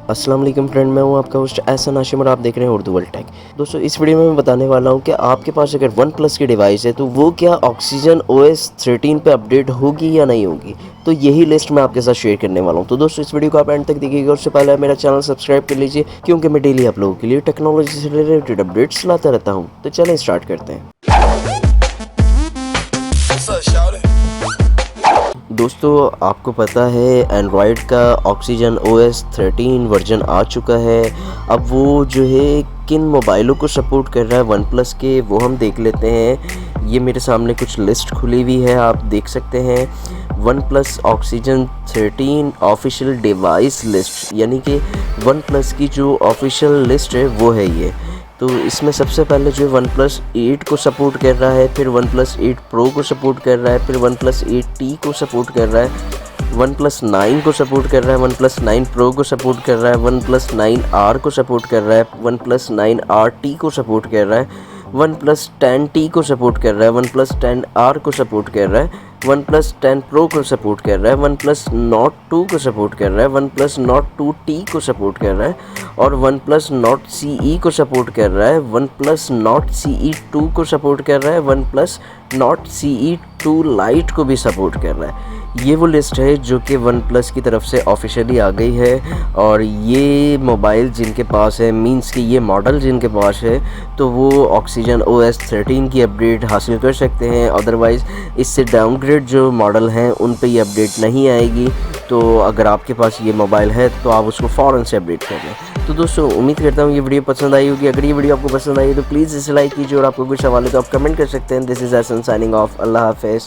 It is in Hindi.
अस्सलाम वालेकुम फ्रेंड, मैं हूं आपका होस्ट एहसन हाशिम और आप देख रहे हैं उर्दू वर्ल्ड टेक। दोस्तों, इस वीडियो में मैं बताने वाला हूं कि आपके पास अगर वन प्लस की डिवाइस है तो वो क्या ऑक्सीजन ओएस 13 पे अपडेट होगी या नहीं होगी। तो यही लिस्ट मैं आपके साथ शेयर करने वाला हूं। तो दोस्तों, इस वीडियो को आप एंड तक देखिएगा। उससे पहले मेरा चैनल सब्सक्राइब कर लीजिए, क्योंकि मैं डेली आप लोगों के लिए टेक्नोलॉजी से रिलेटेड अपडेट्स लाता रहता हूँ। तो चलें स्टार्ट करते हैं। दोस्तों, आपको पता है एंड्रॉयड का ऑक्सीजन ओएस 13 वर्जन आ चुका है। अब वो जो है किन मोबाइलों को सपोर्ट कर रहा है वन प्लस के, वो हम देख लेते हैं। ये मेरे सामने कुछ लिस्ट खुली हुई है, आप देख सकते हैं। One plus oxygen 13 official device list, यानी कि वन प्लस की जो ऑफिशियल लिस्ट है वो है ये। तो इसमें सबसे पहले जो वन प्लस 8 को सपोर्ट कर रहा है, फिर वन प्लस 8 प्रो को सपोर्ट कर रहा है, फिर वन प्लस 8T को सपोर्ट कर रहा है, वन प्लस 9 को सपोर्ट कर रहा है, वन प्लस 9 प्रो को सपोर्ट कर रहा है, वन प्लस 9R को सपोर्ट कर रहा है, वन प्लस 9RT को सपोर्ट कर रहा है, वन प्लस 10T को सपोर्ट कर रहा है, वन प्लस 10R को सपोर्ट कर रहा है, वन प्लस 10 प्रो को सपोर्ट कर रहा है, वन प्लस नोट 2 को सपोर्ट कर रहा है, वन प्लस नोट 2T को सपोर्ट कर रहा है, और वन प्लस नोट CE को सपोर्ट कर रहा है, वन प्लस नोट CE 2 को सपोर्ट कर रहा है, one plus note CE 2 light को भी सपोर्ट कर रहा है। ये वो लिस्ट है जो कि वन प्लस की तरफ से ऑफिशियली आ गई है। और ये मोबाइल जिनके पास है, मींस कि ये मॉडल जिनके पास है, तो वो ऑक्सीजन ओएस 13 की अपडेट हासिल कर सकते हैं। अदरवाइज़ इससे डाउनग्रेड जो मॉडल हैं उन पे ये अपडेट नहीं आएगी। तो अगर आपके पास ये मोबाइल है तो आप उसको फ़ौरन से अपडेट कर लें। तो दोस्तों, उम्मीद करता हूँ ये वीडियो पसंद आई होगी। अगर ये वीडियो आपको पसंद आई तो प्लीज़ इसे लाइक कीजिए, और आपको कुछ सवाल है तो आप कमेंट कर सकते हैं। This is Ehsan signing off. अल्लाह हाफ़िज़।